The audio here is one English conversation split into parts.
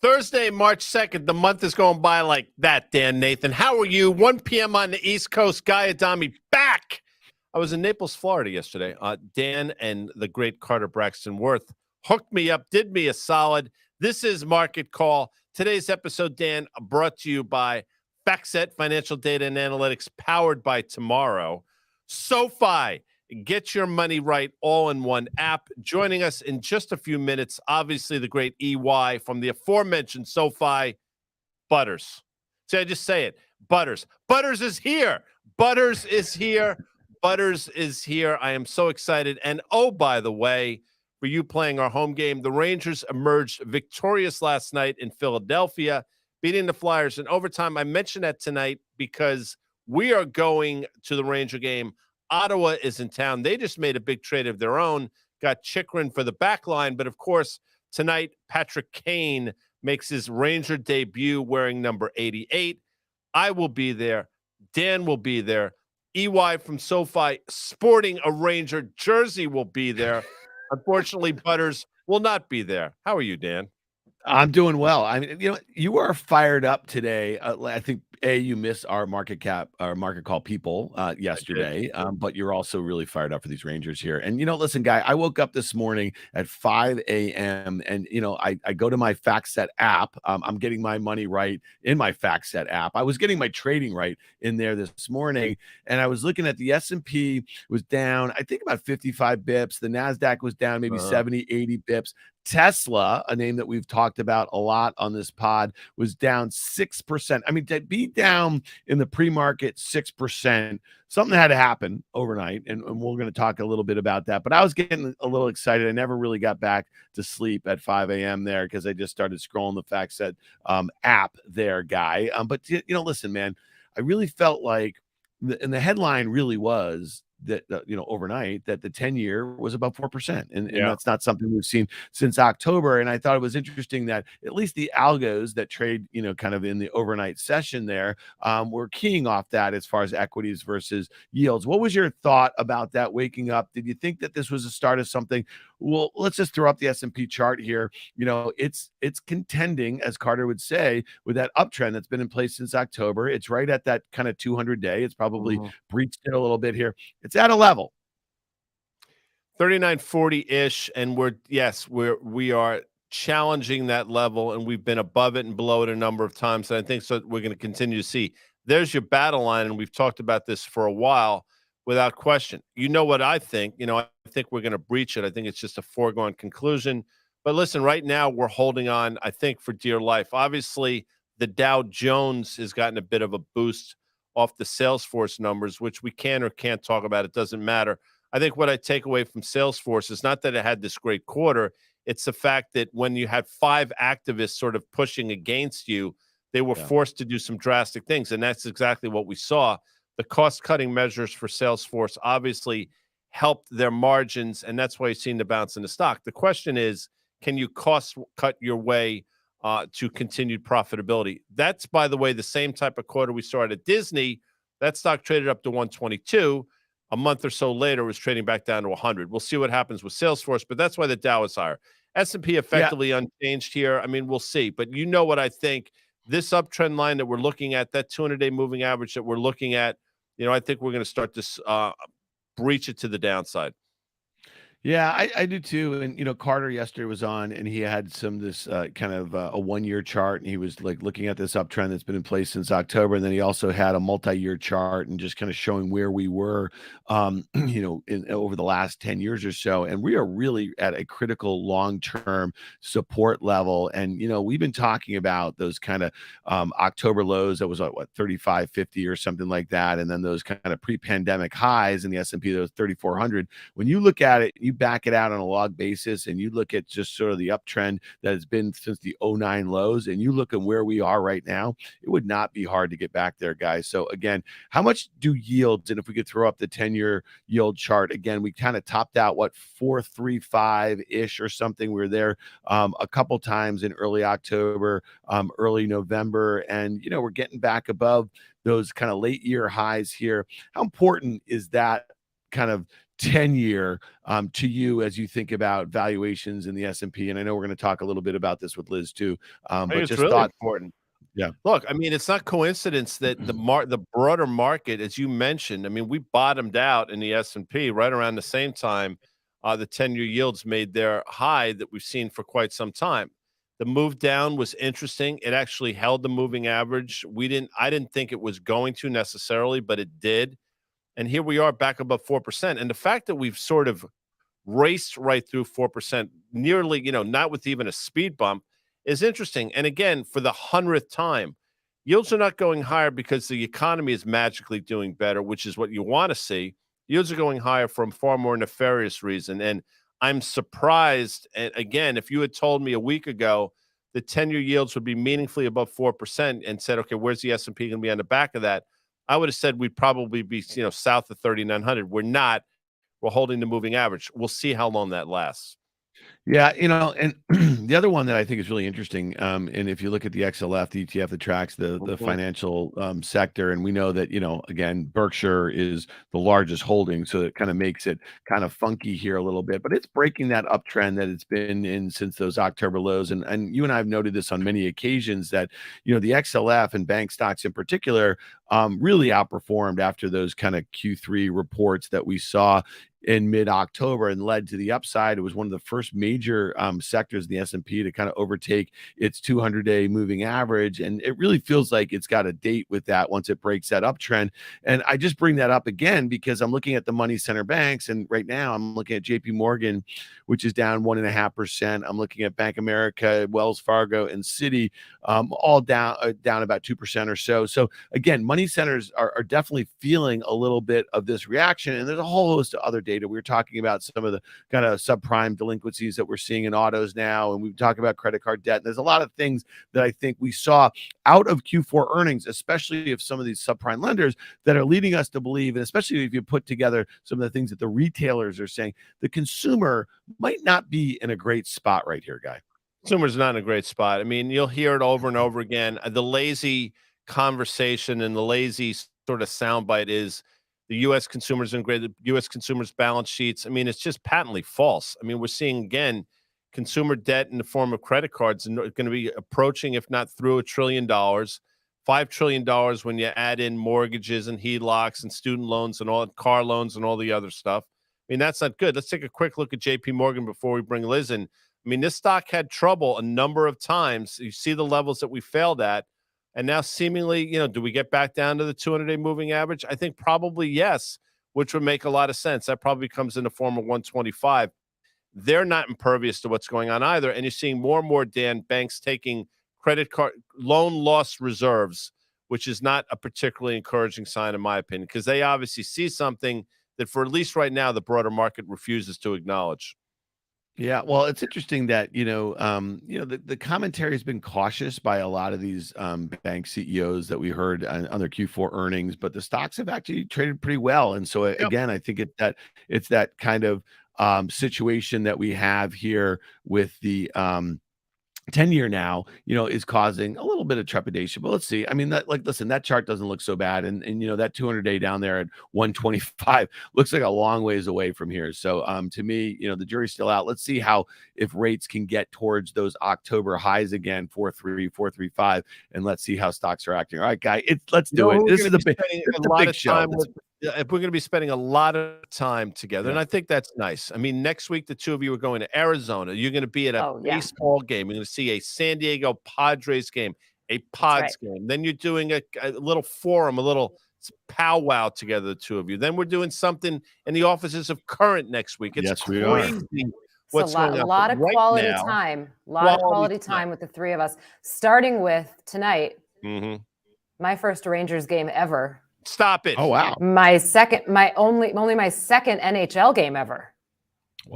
Thursday, March 2nd. The month is going by like that, Dan Nathan. How are you? 1 p.m. on the East Coast. Guy Adami back. I was in Naples, Florida yesterday. Dan and the great Carter Braxton Worth hooked me up, did me a solid. This is Market Call. Today's episode, Dan, brought to you by FactSet Financial Data and Analytics, powered by Tomorrow. SoFi. Get your money right all in one app. Joining us in just a few minutes, obviously the great EY from the aforementioned SoFi, Butters. See, I just say it. Butters. Butters is here. Butters is here. Butters is here. I am so excited. And oh, by the way, for you playing our home game, the Rangers emerged victorious last night in Philadelphia, beating the Flyers in overtime. I mentioned that tonight because we are going to the Ranger game. Ottawa is in town. They just made a big trade of their own, got Chikrin for the back line. But, of course, tonight, Patrick Kane makes his Ranger debut wearing number 88. I will be there. Dan will be there. EY from SoFi sporting a Ranger jersey will be there. Unfortunately, Butters will not be there. How are you, Dan? I'm doing well. I mean, you are fired up today. I think you missed our market call people yesterday, but you're also really fired up for these Rangers here. And listen, guy, I woke up this morning at 5 a.m. and I go to my FactSet app. I'm getting my money right in my FactSet app. I was getting my trading right in there this morning, and I was looking at the S&P was down, I think about 55 bips. The Nasdaq was down maybe 70, 80 bips. Tesla, a name that we've talked about a lot on this pod, was down 6%. I mean, to be down in the pre-market 6%, something had to happen overnight, and we're going to talk a little bit about that. But I was getting a little excited. I never really got back to sleep at 5 a.m. there because I just started scrolling the FactSet app there, guy. But, listen, man, I really felt like, and the headline really was that overnight that the 10-year was about 4%, and that's not something we've seen since October. And I thought it was interesting that at least the algos that trade kind of in the overnight session there were keying off that as far as equities versus yields. What was your thought about that waking up? Did you think that this was a start of something? Well, let's just throw up the S&P chart here. It's contending, as Carter would say, with that uptrend that's been in place since October. It's right at that kind of 200-day. It's probably breached it a little bit here. It's at a level 3940-ish, and we are challenging that level, and we've been above it and below it a number of times. And I think so we're going to continue to see. There's your battle line, and we've talked about this for a while without question. You know what I think? I think we're going to breach it. I think it's just a foregone conclusion. But listen, right now we're holding on, I think, for dear life. Obviously, the Dow Jones has gotten a bit of a boost off the Salesforce numbers, which we can or can't talk about. It doesn't matter. I think what I take away from Salesforce is not that it had this great quarter. It's the fact that when you had 5 activists sort of pushing against you, they were forced to do some drastic things. And that's exactly what we saw. The cost-cutting measures for Salesforce obviously helped their margins, and that's why you've seen the bounce in the stock. The question is, can you cost-cut your way to continued profitability? That's, by the way, the same type of quarter we saw at Disney. That stock traded up to 122. A month or so later, it was trading back down to 100. We'll see what happens with Salesforce, but that's why the Dow is higher. S&P effectively unchanged here. I mean, we'll see. But you know what I think. This uptrend line that we're looking at, that 200-day moving average that we're looking at, I think we're going to start to breach it to the downside. Yeah, I do too. And Carter yesterday was on, and he had this kind of a 1-year chart, and he was like looking at this uptrend that's been in place since October, and then he also had a multi-year chart and just kind of showing where we were, over the last 10 years or so. And we are really at a critical long-term support level. And we've been talking about those kind of October lows that was what 3550 or something like that, and then those kind of pre-pandemic highs in the S&P, those 3400. When you look at it, you back it out on a log basis, and you look at just sort of the uptrend that has been since the 09 lows, and you look at where we are right now, it would not be hard to get back there, guys. So again, how much do yields, and if we could throw up the 10-year yield chart again, we kind of topped out 435-ish or something. We were there a couple times in early October, early November, and we're getting back above those kind of late year highs here. How important is that kind of 10-year to you as you think about valuations in the S&P? And I know we're going to talk a little bit about this with Liz too, I think but it's just really thought. important. Yeah. Look, I mean, it's not coincidence that the broader market, as you mentioned, I mean, we bottomed out in the S&P right around the same time the 10-year yields made their high that we've seen for quite some time. The move down was interesting. It actually held the moving average. I didn't think it was going to necessarily, but it did. And here we are back above 4%. And the fact that we've sort of raced right through 4%, nearly, not with even a speed bump, is interesting. And again, for the 100th time, yields are not going higher because the economy is magically doing better, which is what you want to see. Yields are going higher for a far more nefarious reason. And I'm surprised. And again, if you had told me a week ago the 10-year yields would be meaningfully above 4% and said, okay, where's the S&P going to be on the back of that? I would have said we'd probably be, south of 3,900. We're not. We're holding the moving average. We'll see how long that lasts. Yeah, and the other one that I think is really interesting, and if you look at the XLF, the ETF that tracks the financial sector, and we know that, again, Berkshire is the largest holding, so it kind of makes it kind of funky here a little bit, but it's breaking that uptrend that it's been in since those October lows. And you and I have noted this on many occasions that, the XLF and bank stocks in particular really outperformed after those kind of Q3 reports that we saw in mid-October and led to the upside. It was one of the first major sectors in the S&P to kind of overtake its 200-day moving average. And it really feels like it's got a date with that once it breaks that uptrend. And I just bring that up again because I'm looking at the money center banks. And right now I'm looking at JP Morgan, which is down 1.5%. I'm looking at Bank of America, Wells Fargo, and Citi, all down about 2% or so. So again, money centers are definitely feeling a little bit of this reaction. And there's a whole host of other data. We were talking about some of the kind of subprime delinquencies that we're seeing in autos now, and we talk about credit card debt. And there's a lot of things that I think we saw out of Q4 earnings, especially of some of these subprime lenders, that are leading us to believe, and especially if you put together some of the things that the retailers are saying, the consumer might not be in a great spot right here, Guy. Consumer's not in a great spot. I mean, you'll hear it over and over again. The lazy conversation and the lazy sort of soundbite is the U.S. consumers and great. The U.S. consumers' balance sheets. I mean, it's just patently false. I mean, we're seeing again consumer debt in the form of credit cards and going to be approaching, if not through, $1 trillion, $5 trillion when you add in mortgages and HELOCs and student loans and all car loans and all the other stuff. I mean, that's not good. Let's take a quick look at JP Morgan before we bring Liz in. I mean, this stock had trouble a number of times. You see the levels that we failed at. And now seemingly, do we get back down to the 200-day moving average? I think probably yes, which would make a lot of sense. That probably comes in the form of 125. They're not impervious to what's going on either. And you're seeing more and more, Dan, banks taking credit card loan loss reserves, which is not a particularly encouraging sign, in my opinion, because they obviously see something that for at least right now, the broader market refuses to acknowledge. Yeah, well, it's interesting that the commentary has been cautious by a lot of these bank CEOs that we heard on their Q4 earnings, but the stocks have actually traded pretty well. And so again, I think it's that kind of situation that we have here with the 10-year now, is causing a little bit of trepidation, but let's see. I mean, listen, that chart doesn't look so bad. And that 200-day down there at 125 looks like a long ways away from here. So to me, the jury's still out. Let's see if rates can get towards those October highs again, 4.3, 4.35, and let's see how stocks are acting. All right, Guy, let's do it. This is a big show. If we're going to be spending a lot of time together, and I think that's nice. I mean, next week, the two of you are going to Arizona. You're going to be at a baseball game. You're going to see a San Diego Padres game, a Pods game. Then you're doing a little forum, a little powwow together, the two of you. Then we're doing something in the offices of Current next week. It's yes, crazy. We are. It's a lot of quality time. A lot of quality time with the three of us, starting with tonight, my first Rangers game ever. Stop it. Oh, wow. Only my second NHL game ever.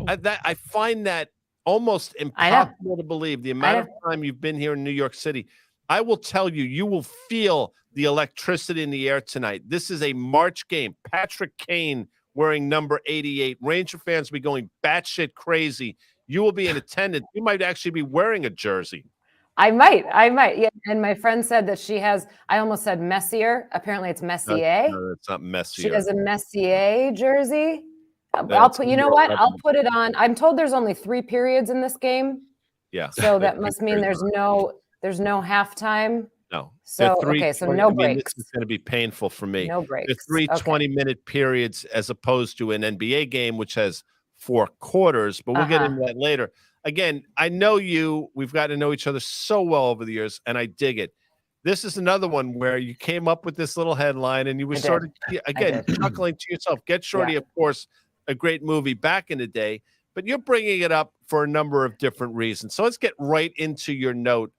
I find that almost impossible to believe. The amount of time you've been here in New York City. I will tell you, you will feel the electricity in the air tonight. This is a March game. Patrick Kane wearing number 88. Ranger fans will be going batshit crazy. You will be in attendance. You might actually be wearing a jersey. I might. Yeah. And my friend said that she has, I almost said Messier. Apparently it's Messier. No, it's not Messier. She has a Messier jersey. I'll put, you know what? I'll put it on. I'm told there's only 3 periods in this game. Yeah. So that must mean there's no halftime. No. So, okay, so no breaks. This is going to be painful for me. No breaks. The 3 20-minute periods as opposed to an NBA game, which has 4 quarters, but we'll get into that later. Again, I know you. We've got to know each other so well over the years, and I dig it. This is another one where you came up with this little headline, and you were sort of, again, chuckling to yourself. Get Shorty, of course, a great movie back in the day, but you're bringing it up for a number of different reasons. So let's get right into your note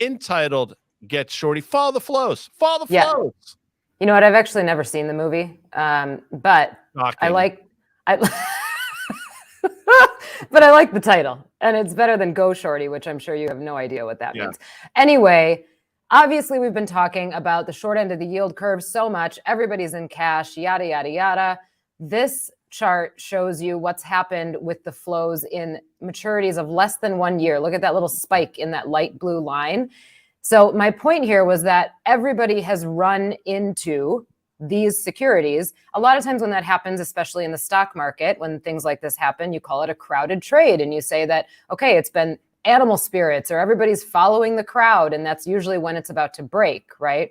entitled Get Shorty. Follow the flows. Follow the flows. You know what? I've actually never seen the movie, but Shocking. but I like the title, and it's better than Go Shorty, which I'm sure you have no idea what that means. Anyway, obviously we've been talking about the short end of the yield curve so much. Everybody's in cash, yada, yada, yada. This chart shows you what's happened with the flows in maturities of less than 1 year. Look at that little spike in that light blue line. So my point here was that everybody has run into these securities. A lot of times when that happens, especially in the stock market, when things like this happen, you call it a crowded trade, and you say that, okay, it's been animal spirits or everybody's following the crowd, and that's usually when it's about to break, right?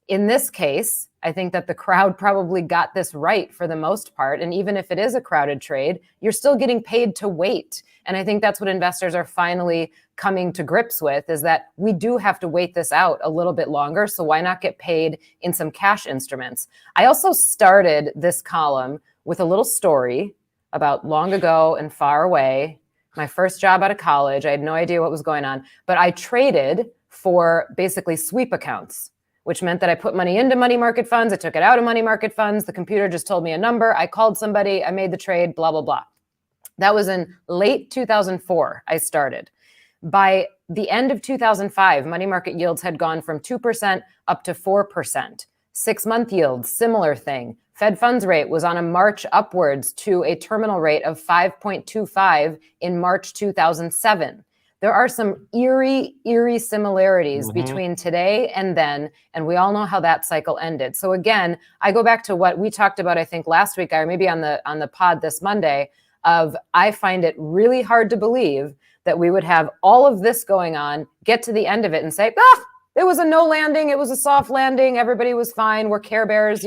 In this case, I think that the crowd probably got this right for the most part. And even if it is a crowded trade, you're still getting paid to wait. And I think that's what investors are finally coming to grips with, is that we do have to wait this out a little bit longer. So why not get paid in some cash instruments? I also started this column with a little story about long ago and far away. My first job out of college, I had no idea what was going on, but I traded for basically sweep accounts, which meant that I put money into money market funds. I took it out of money market funds. The computer just told me a number. I called somebody. I made the trade, blah, blah, blah. That was in late 2004. I started. By the end of 2005, money market yields had gone from 2% up to 4%. 6-month yields, similar thing. Fed funds rate was on a march upwards to a terminal rate of 5.25 in March 2007. There are some eerie similarities between today and then, and we all know how that cycle ended. So again, I go back to what we talked about, I think last week, or maybe on the pod this Monday, of I find it really hard to believe that we would have all of this going on, get to the end of it and say, it was a no landing, it was a soft landing, everybody was fine, we're Care Bears,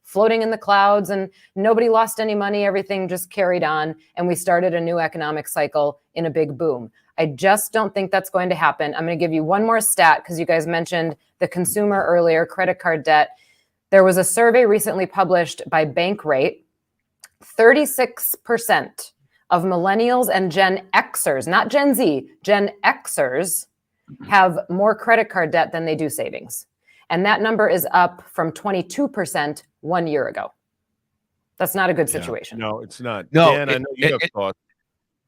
floating in the clouds, and nobody lost any money, everything just carried on, and we started a new economic cycle in a big boom. I just don't think that's going to happen. I'm going to give you one more stat because you guys mentioned the consumer earlier, credit card debt. There was a survey recently published by Bankrate. 36% of millennials and Gen Xers, not Gen Z, Gen Xers have more credit card debt than they do savings. And that number is up from 22% 1 year ago. That's not a good situation. No, it's not. No, Dan, I know you have thoughts.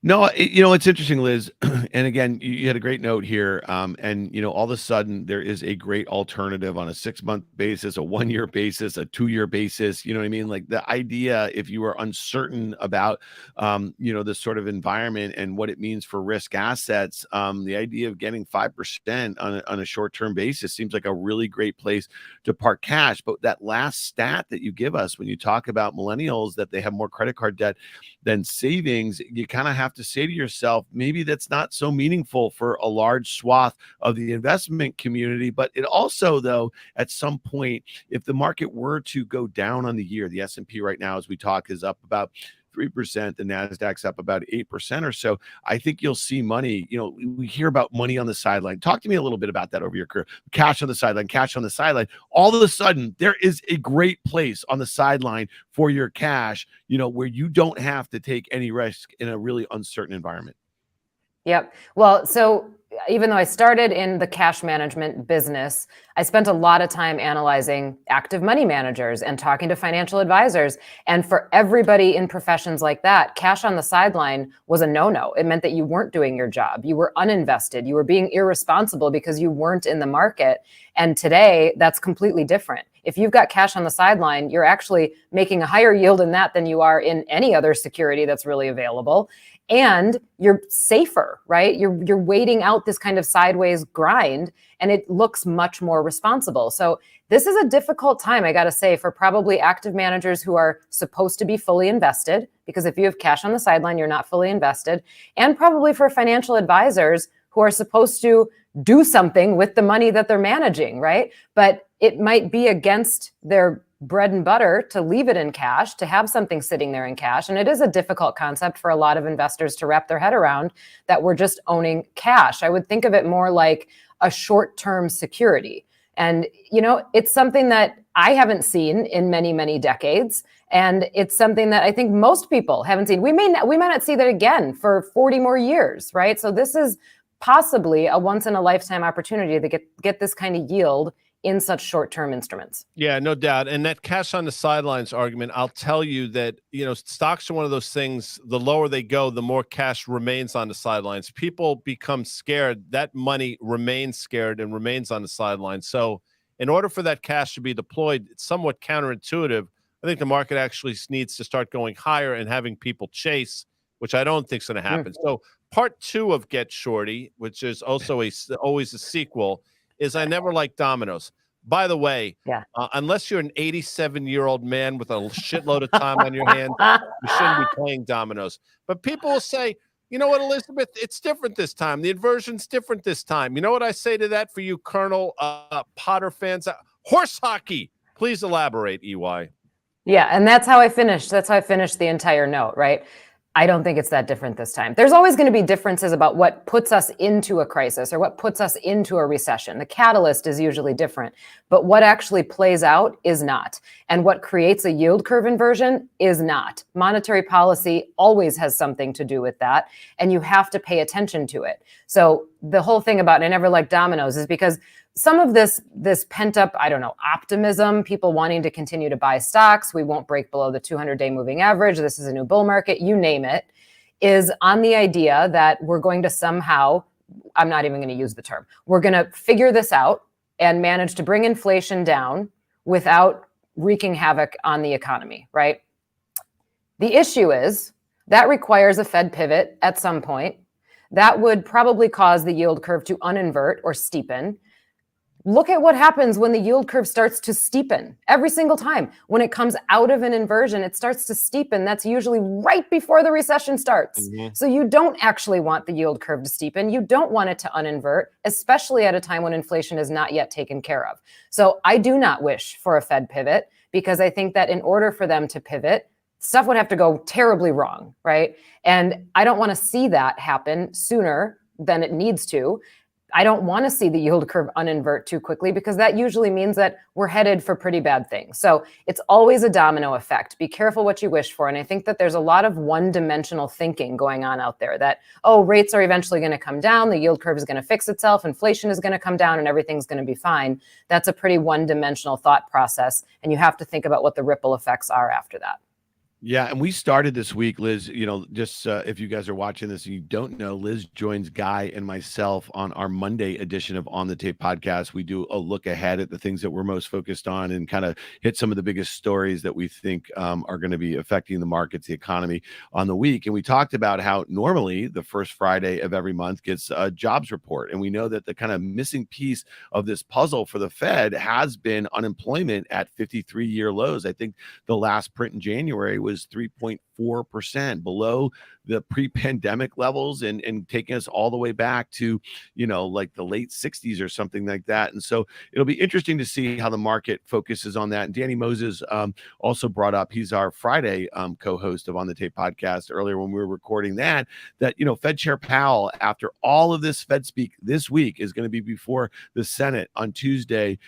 No, it's interesting, Liz. And again, you had a great note here. And all of a sudden there is a great alternative on a 6-month basis, a 1-year basis, a 2-year basis. You know what I mean? Like the idea, if you are uncertain about, this sort of environment and what it means for risk assets, the idea of getting 5% on a short-term basis seems like a really great place to park cash. But that last stat that you give us when you talk about millennials, that they have more credit card debt than savings, you kind of have to say to yourself, maybe that's not so meaningful for a large swath of the investment community. But it also, though, at some point, if the market were to go down on the year, the S&P right now, as we talk, is up about 3%, the NASDAQ's up about 8% or so. I think you'll see money. We hear about money on the sideline. Talk to me a little bit about that over your career. Cash on the sideline, cash on the sideline. All of a sudden, there is a great place on the sideline for your cash, where you don't have to take any risk in a really uncertain environment. Yep. Well, so even though I started in the cash management business, I spent a lot of time analyzing active money managers and talking to financial advisors. And for everybody in professions like that, cash on the sideline was a no-no. It meant that you weren't doing your job. You were uninvested. You were being irresponsible because you weren't in the market. And today, that's completely different. If you've got cash on the sideline, you're actually making a higher yield in that than you are in any other security that's really available. and you're safer, right? You're waiting out this kind of sideways grind, and it looks much more responsible. So this is a difficult time, I got to say, for probably active managers who are supposed to be fully invested, because if you have cash on the sideline, you're not fully invested, and probably for financial advisors who are supposed to do something with the money that they're managing, right? But it might be against their bread and butter to leave it in cash, to have something sitting there in cash. And it is a difficult concept for a lot of investors to wrap their head around, that we're just owning cash. I would think of it more like a short-term security. And, you know, it's something that I haven't seen in many, many decades. And it's something that I think most people haven't seen. We might not see that again for 40 more years, right? So this is possibly a once in a lifetime opportunity to get this kind of yield in such short-term instruments. Yeah, no doubt. And that cash on the sidelines argument, I'll tell you that, you know, stocks are one of those things, the lower they go, the more cash remains on the sidelines. People become scared. That money remains scared and remains on the sidelines. So in order for that cash to be deployed, it's somewhat counterintuitive. I think the market actually needs to start going higher and having people chase, which I don't think is going to happen. So part 2 of Get Shorty, which is also always a sequel, is I never like dominoes. By the way, unless you're an 87-year-old man with a shitload of time on your hands, you shouldn't be playing dominoes. But people will say, you know what, Elizabeth, it's different this time. The inversion's different this time. You know what I say to that for you Colonel Potter fans? Horse hockey. Please elaborate, EY. Yeah, and that's how I finished. That's how I finished the entire note, right? I don't think it's that different this time. There's always going to be differences about what puts us into a crisis or what puts us into a recession. The catalyst is usually different, but what actually plays out is not. And what creates a yield curve inversion is not. Monetary policy always has something to do with that, and you have to pay attention to it. So the whole thing about I never like dominoes is because some of this pent up, I don't know, optimism, people wanting to continue to buy stocks, we won't break below the 200-day moving average, this is a new bull market, you name it, is on the idea that we're going to somehow, I'm not even going to use the term, we're going to figure this out and manage to bring inflation down without wreaking havoc on the economy, right? The issue is that requires a Fed pivot at some point. That would probably cause the yield curve to uninvert or steepen. Look at what happens when the yield curve starts to steepen every single time. When it comes out of an inversion, it starts to steepen. That's usually right before the recession starts. So you don't actually want the yield curve to steepen. You don't want it to uninvert, especially at a time when inflation is not yet taken care of. So I do not wish for a Fed pivot, because I think that in order for them to pivot, stuff would have to go terribly wrong, right? And I don't want to see that happen sooner than it needs to. I don't want to see the yield curve uninvert too quickly, because that usually means that we're headed for pretty bad things. So it's always a domino effect. Be careful what you wish for. And I think that there's a lot of one-dimensional thinking going on out there that, oh, rates are eventually going to come down, the yield curve is going to fix itself, inflation is going to come down, and everything's going to be fine. That's a pretty one-dimensional thought process. And you have to think about what the ripple effects are after that. Yeah, and we started this week, Liz, you know, just if you guys are watching this and you don't know, Liz joins Guy and myself on our Monday edition of On the Tape podcast. We do a look ahead at the things that we're most focused on and kind of hit some of the biggest stories that we think are going to be affecting the markets, the economy on the week. And we talked about how normally the first Friday of every month gets a jobs report. And we know that the kind of missing piece of this puzzle for the Fed has been unemployment at 53-year lows. I think the last print in January was 3.4%, below the pre-pandemic levels, and taking us all the way back to, you know, like the late 60s or something like that. And so it'll be interesting to see how the market focuses on that. And Danny Moses also brought up, he's our Friday co-host of On the Tape podcast earlier when we were recording that, you know, Fed Chair Powell, after all of this Fed speak this week, is going to be before the Senate on Tuesday,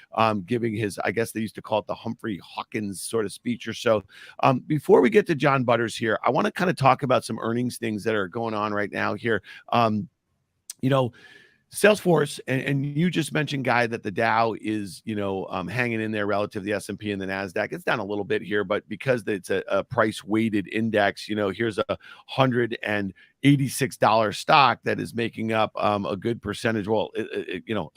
giving his, I guess they used to call it the Humphrey Hawkins sort of speech or so. Before we get to John Butters here, I want to kind of talk about some earnings things that are going on right now here. You know, Salesforce, and you just mentioned, Guy, that the Dow is, you know, hanging in there relative to the S&P and the NASDAQ. It's down a little bit here, but because it's a price weighted index, you know, here's a 100 and $86 stock that is making up a good percentage. Well,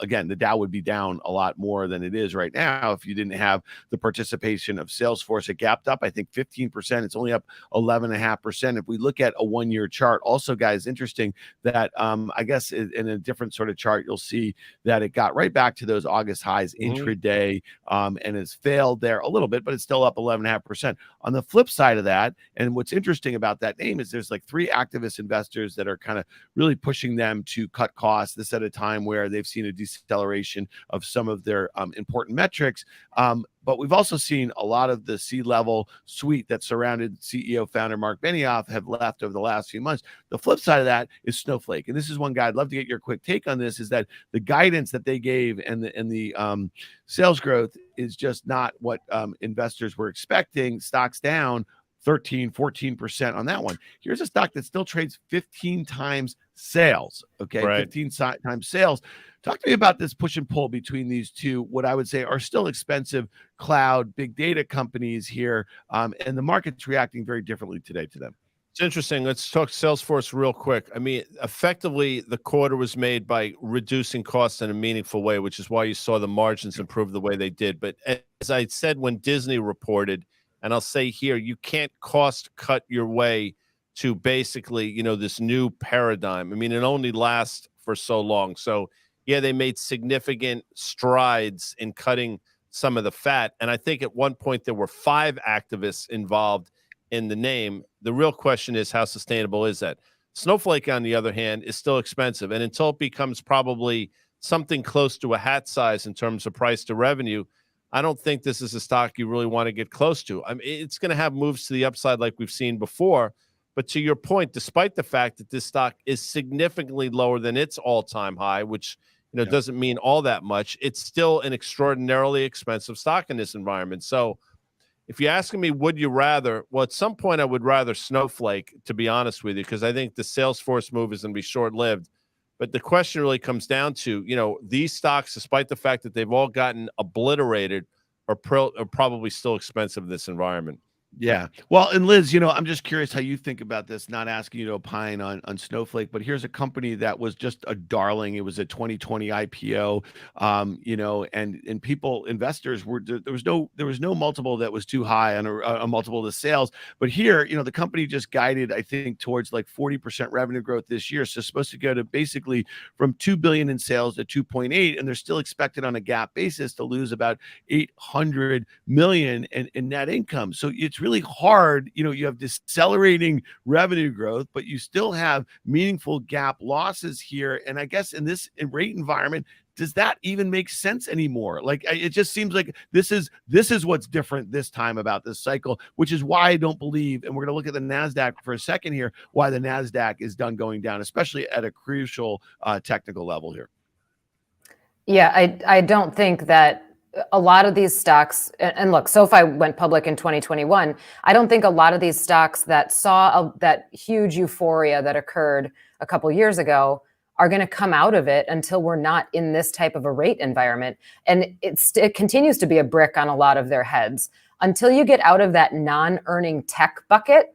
again, the Dow would be down a lot more than it is right now if you didn't have the participation of Salesforce. It gapped up, I think, 15%. It's only up 11.5%. If we look at a one-year chart, also, guys, interesting that I guess in a different sort of chart, you'll see that it got right back to those August highs intraday and has failed there a little bit, but it's still up 11.5%. On the flip side of that, and what's interesting about that name is there's like 3 activist investors that are kind of really pushing them to cut costs, this at a time where they've seen a deceleration of some of their important metrics. But we've also seen a lot of the C-level suite that surrounded CEO founder Mark Benioff have left over the last few months. The flip side of that is Snowflake. And this is one guy I'd love to get your quick take on this, is that the guidance that they gave and the sales growth is just not what investors were expecting. Stocks down 13-14% on that one. Here's a stock that still trades 15 times sales. Okay, right. 15 times sales. Talk to me about this push and pull between these two, what I would say are still expensive cloud, big data companies here, and the market's reacting very differently today to them. It's interesting. Let's talk Salesforce real quick. I mean, effectively, the quarter was made by reducing costs in a meaningful way, which is why you saw the margins improve the way they did. But as I said when Disney reported, and I'll say here, you can't cost cut your way to basically, this new paradigm. I mean, it only lasts for so long. So, yeah, they made significant strides in cutting some of the fat. And I think at one point there were 5 activists involved in the name. The real question is, how sustainable is that? Snowflake, on the other hand, is still expensive. And until it becomes probably something close to a hat size in terms of price to revenue, I don't think this is a stock you really want to get close to. I mean, it's going to have moves to the upside like we've seen before. But to your point, despite the fact that this stock is significantly lower than its all-time high, which doesn't mean all that much, it's still an extraordinarily expensive stock in this environment. So if you're asking me, would you rather? Well, at some point, I would rather Snowflake, to be honest with you, because I think the Salesforce move is going to be short-lived. But the question really comes down to, these stocks, despite the fact that they've all gotten obliterated, are probably still expensive in this environment. Yeah. Well, and Liz, I'm just curious how you think about this, not asking you to opine on Snowflake, but here's a company that was just a darling. It was a 2020 IPO, and people, investors there was no multiple that was too high on a multiple of the sales. But here, the company just guided, I think, towards like 40% revenue growth this year. So it's supposed to go to basically from 2 billion in sales to 2.8, and they're still expected on a GAAP basis to lose about 800 million in net income. So it's really hard. You have decelerating revenue growth, but you still have meaningful GAAP losses here. And I guess in this rate environment, does that even make sense anymore? Like, it just seems like this is what's different this time about this cycle, which is why I don't believe, and we're going to look at the NASDAQ for a second here, why the NASDAQ is done going down, especially at a crucial technical level here. Yeah, I don't think that a lot of these stocks, and look, SoFi went public in 2021. I don't think a lot of these stocks that saw that huge euphoria that occurred a couple years ago are going to come out of it until we're not in this type of a rate environment. And it continues to be a brick on a lot of their heads. Until you get out of that non-earning tech bucket,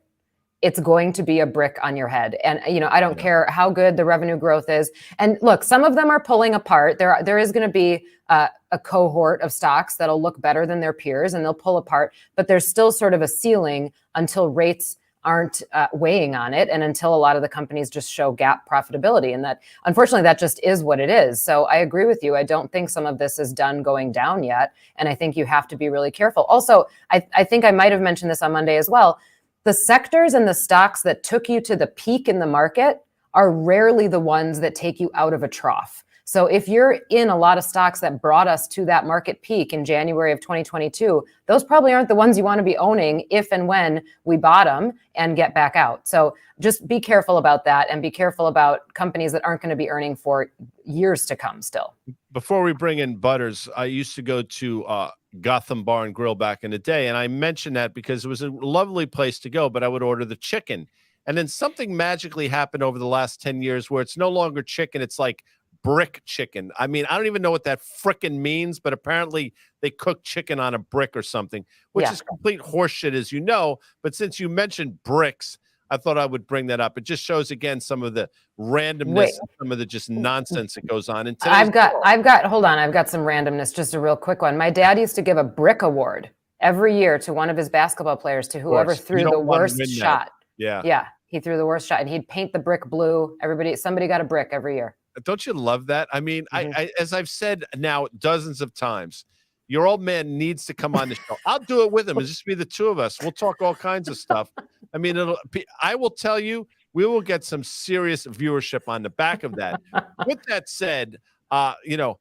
it's going to be a brick on your head. And, I don't care how good the revenue growth is. And look, some of them are pulling apart. There is going to be a cohort of stocks that'll look better than their peers and they'll pull apart, but there's still sort of a ceiling until rates aren't weighing on it and until a lot of the companies just show GAAP profitability. And that, unfortunately, that just is what it is. So I agree with you. I don't think some of this is done going down yet. And I think you have to be really careful. Also, I think I might have mentioned this on Monday as well. The sectors and the stocks that took you to the peak in the market are rarely the ones that take you out of a trough. So if you're in a lot of stocks that brought us to that market peak in January of 2022, those probably aren't the ones you want to be owning if and when we bottom and get back out. So just be careful about that and be careful about companies that aren't going to be earning for years to come still. Before we bring in Butters, I used to go to Gotham Bar and Grill back in the day. And I mentioned that because it was a lovely place to go, but I would order the chicken. And then something magically happened over the last 10 years where it's no longer chicken. It's like brick chicken. I mean, I don't even know what that frickin' means, but apparently they cook chicken on a brick or something, which is complete horseshit, as you know. But since you mentioned bricks, I thought I would bring that up. It just shows again some of the randomness, some of the just nonsense that goes on. And I've got, hold on, I've got some randomness, just a real quick one. My dad used to give a brick award every year to one of his basketball players, to whoever threw the worst shot. Yeah. He threw the worst shot, and he'd paint the brick blue. Somebody got a brick every year. Don't you love that? I mean, I as I've said now dozens of times, your old man needs to come on the show. I'll do it with him. It'll just be the two of us. We'll talk all kinds of stuff. I mean, I will tell you, we will get some serious viewership on the back of that. With that said, Mr.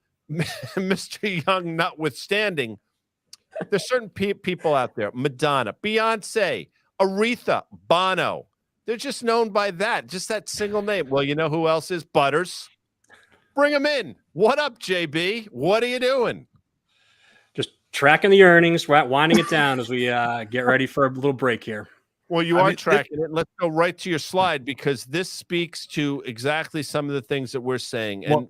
Young notwithstanding, there's certain people out there, Madonna, Beyonce, Aretha, Bono. They're just known by that, just that single name. Well, you know who else is? Butters. Bring him in. What up, JB? What are you doing? Just tracking the earnings, winding it down as we get ready for a little break here. Well, you are tracking it. Let's go right to your slide, because this speaks to exactly some of the things that we're saying. And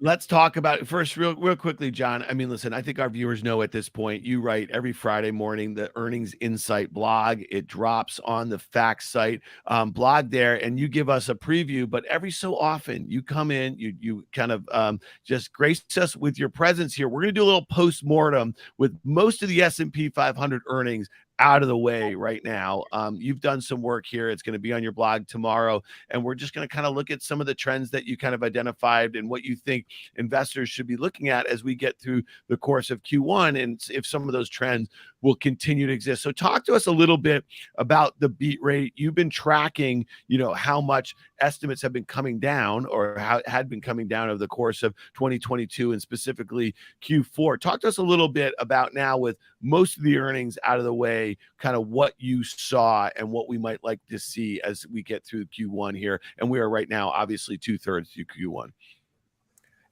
let's talk about it first real quickly, John. I mean, listen, I think our viewers know at this point, you write every Friday morning the Earnings Insight blog. It drops on the Facts site blog there, and you give us a preview. But every so often you come in, you kind of just grace us with your presence here. We're going to do a little post-mortem with most of the S&P 500 earnings out of the way right now. You've done some work here. It's going to be on your blog tomorrow. And we're just going to kind of look at some of the trends that you kind of identified and what you think investors should be looking at as we get through the course of Q1, and if some of those trends will continue to exist. So talk to us a little bit about the beat rate. You've been tracking, how much estimates have been coming down, or how had been coming down over the course of 2022 and specifically Q4. Talk to us a little bit about, now with most of the earnings out of the way, kind of what you saw and what we might like to see as we get through Q1 here. And we are right now, obviously 2/3 through Q1.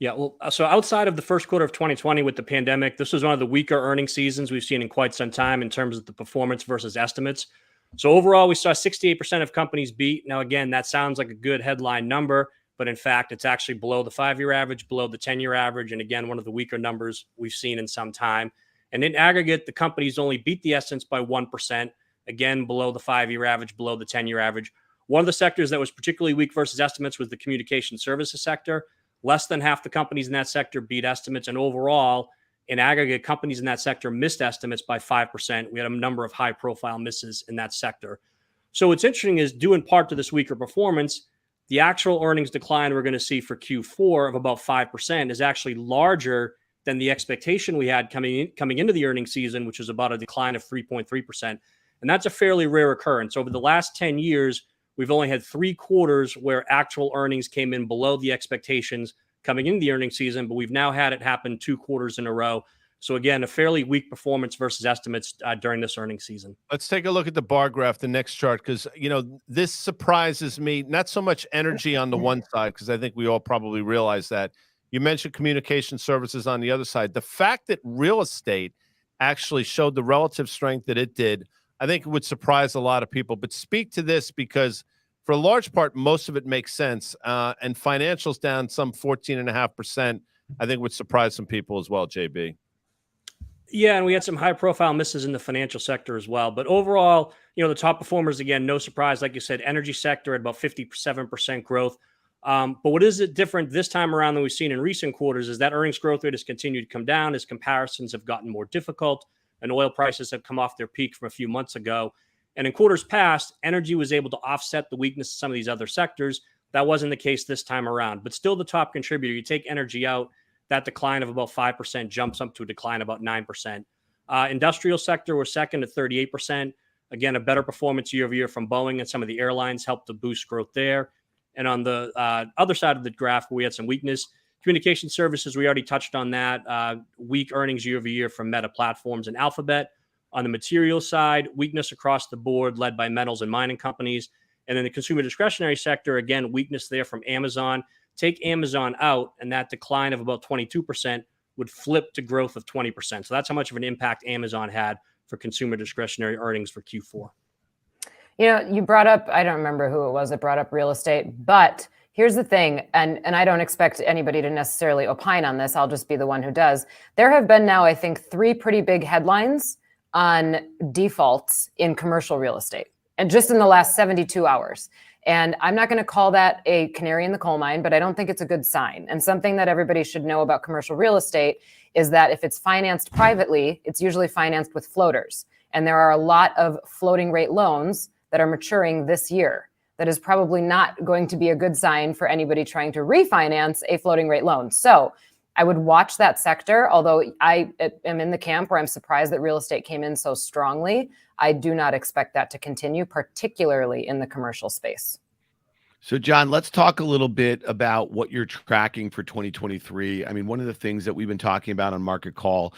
Yeah, well, so outside of the first quarter of 2020 with the pandemic, this was one of the weaker earnings seasons we've seen in quite some time in terms of the performance versus estimates. So overall, we saw 68% of companies beat. Now, again, that sounds like a good headline number, but in fact, it's actually below the 5-year average, below the 10-year average, and again, one of the weaker numbers we've seen in some time. And in aggregate, the companies only beat the estimates by 1%, again, below the 5-year average, below the 10-year average. One of the sectors that was particularly weak versus estimates was the communication services sector. Less than half the companies in that sector beat estimates, and overall, in aggregate, companies in that sector missed estimates by 5%. We had a number of high-profile misses in that sector. So what's interesting is, due in part to this weaker performance, the actual earnings decline we're going to see for Q4 of about 5% is actually larger than the expectation we had coming into the earnings season, which was about a decline of 3.3%. And that's a fairly rare occurrence. Over the last 10 years, we've only had 3 quarters where actual earnings came in below the expectations coming into the earnings season, but we've now had it happen 2 quarters in a row. So again, a fairly weak performance versus estimates during this earnings season. Let's take a look at the bar graph, the next chart, because, this surprises me. Not so much energy on the one side, because I think we all probably realize that. You mentioned communication services on the other side. The fact that real estate actually showed the relative strength that it did, I think it would surprise a lot of people. But speak to this, because for a large part, most of it makes sense. And financials down some 14.5%, I think would surprise some people as well, JB. Yeah, and we had some high-profile misses in the financial sector as well. But overall, the top performers, again, no surprise. Like you said, energy sector at about 57% growth. But what is it different this time around than we've seen in recent quarters is that earnings growth rate has continued to come down as comparisons have gotten more difficult and oil prices have come off their peak from a few months ago. And in quarters past, energy was able to offset the weakness of some of these other sectors. That wasn't the case this time around, but still the top contributor. You take energy out, that decline of about 5% jumps up to a decline of about 9%. Industrial sector was second at 38%. Again, a better performance year over year from Boeing and some of the airlines helped to boost growth there. And on the other side of the graph, we had some weakness. Communication services, we already touched on that. Weak earnings year over year from Meta Platforms and Alphabet. On the materials side, weakness across the board led by metals and mining companies. And in the consumer discretionary sector, again, weakness there from Amazon. Take Amazon out, and that decline of about 22% would flip to growth of 20%. So that's how much of an impact Amazon had for consumer discretionary earnings for Q4. You brought up, I don't remember who it was that brought up real estate, but here's the thing, and I don't expect anybody to necessarily opine on this. I'll just be the one who does. There have been now, I think, 3 pretty big headlines on defaults in commercial real estate. and just in the last 72 hours. And I'm not going to call that a canary in the coal mine, but I don't think it's a good sign. And something that everybody should know about commercial real estate is that if it's financed privately, it's usually financed with floaters. And there are a lot of floating rate loans that are maturing this year. That is probably not going to be a good sign for anybody trying to refinance a floating rate loan. So I would watch that sector, although I am in the camp where I'm surprised that real estate came in so strongly. I do not expect that to continue, particularly in the commercial space. So, John, let's talk a little bit about what you're tracking for 2023. I mean, one of the things that we've been talking about on Market Call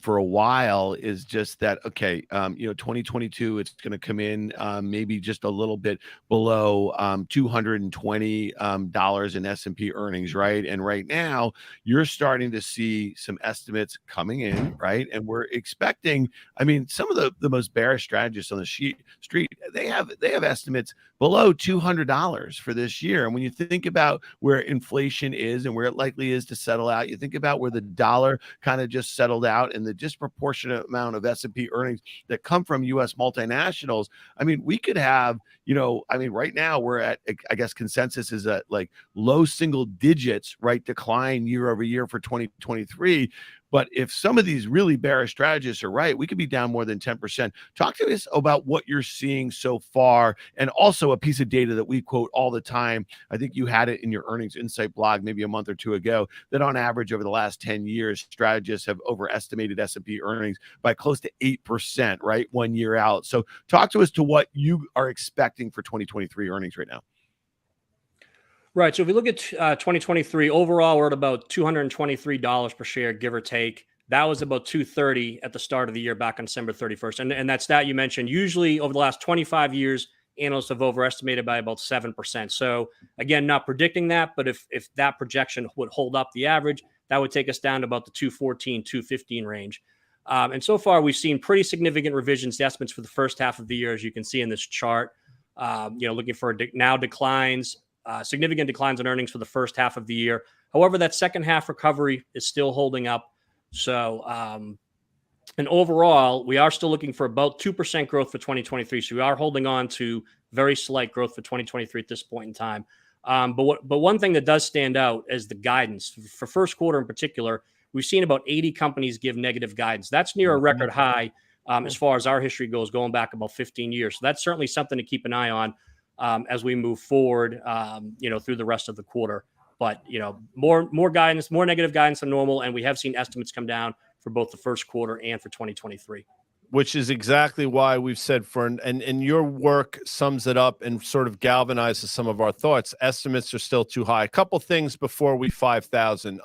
for a while is just that, okay, 2022, it's going to come in maybe just a little bit below $220 in S&P earnings, right? And right now, you're starting to see some estimates coming in, right? And we're expecting, I mean, some of the most bearish strategists on the street, they have estimates below $200 for this year. And when you think about where inflation is and where it likely is to settle out, you think about where the dollar kind of just settled out and the disproportionate amount of S&P earnings that come from U.S. multinationals. I mean, we could have, right now we're at, I guess consensus is at like low single digits, right, decline year over year for 2023. But if some of these really bearish strategists are right, we could be down more than 10%. Talk to us about what you're seeing so far, and also a piece of data that we quote all the time. I think you had it in your Earnings Insight blog maybe a month or two ago, that on average over the last 10 years, strategists have overestimated S&P earnings by close to 8%, right, 1 year out. So talk to us to what you are expecting for 2023 earnings right now. Right. So if we look at 2023, overall, we're at about $223 per share, give or take. That was about $230 at the start of the year back on December 31st. And that stat you mentioned, usually over the last 25 years, analysts have overestimated by about 7%. So again, not predicting that, but if that projection would hold up the average, that would take us down to about the 214, 215 range. And so far, we've seen pretty significant revisions to estimates for the first half of the year, as you can see in this chart. Looking for declines. Significant declines in earnings for the first half of the year. However, that second half recovery is still holding up. So, and overall, we are still looking for about 2% growth for 2023. So we are holding on to very slight growth for 2023 at this point in time. But one thing that does stand out is the guidance. For first quarter in particular, we've seen about 80 companies give negative guidance. That's near a record high as far as our history goes, going back about 15 years. So that's certainly something to keep an eye on as we move forward, through the rest of the quarter. But, more guidance, more negative guidance than normal. And we have seen estimates come down for both the first quarter and for 2023. Which is exactly why we've said and your work sums it up and sort of galvanizes some of our thoughts. Estimates are still too high. A couple things before we 5,000.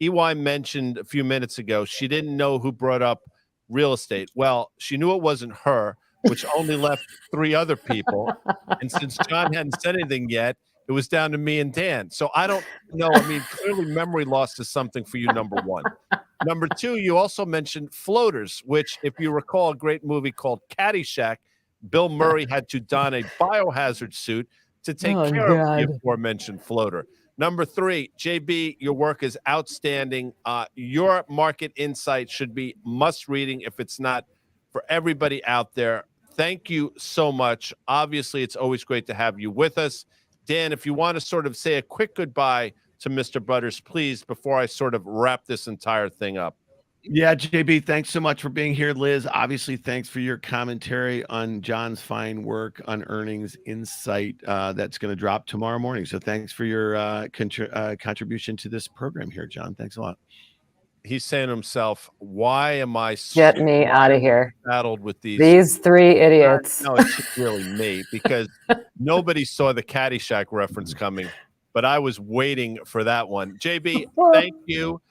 EY mentioned a few minutes ago, she didn't know who brought up real estate. Well, she knew it wasn't her, which only left 3 other people. And since John hadn't said anything yet, it was down to me and Dan. So I don't know. I mean, clearly memory loss is something for you, number one. Number two, you also mentioned floaters, which, if you recall a great movie called Caddyshack, Bill Murray had to don a biohazard suit to take care of the aforementioned floater. Number three, JB, your work is outstanding. Your market insight should be must reading if it's not for everybody out there. Thank you so much. Obviously, it's always great to have you with us. Dan, if you want to sort of say a quick goodbye to Mr. Butters, please, before I sort of wrap this entire thing up. Yeah, JB, thanks so much for being here. Liz, obviously, thanks for your commentary on John's fine work on Earnings Insight that's going to drop tomorrow morning. So thanks for your contribution to this program here, John. Thanks a lot. He's saying to himself, why am I get me out of here battled with these 3 idiots? No, it's really me, because nobody saw the Caddyshack reference coming, but I was waiting for that one. JB, thank you.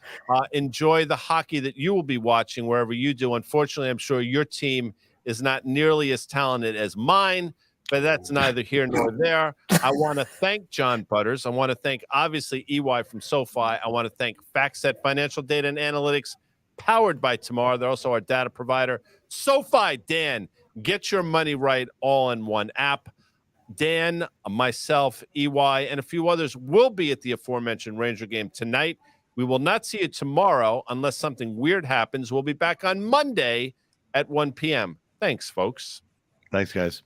Enjoy the hockey that you will be watching wherever you do. Unfortunately, I'm sure your team is not nearly as talented as mine, but that's neither here nor there. I want to thank John Butters. I want to thank, obviously, EY from SoFi. I want to thank FactSet Financial Data and Analytics, powered by Tomorrow. They're also our data provider. SoFi, Dan, get your money right all in one app. Dan, myself, EY, and a few others will be at the aforementioned Ranger game tonight. We will not see you tomorrow unless something weird happens. We'll be back on Monday at 1 p.m. Thanks, folks. Thanks, guys.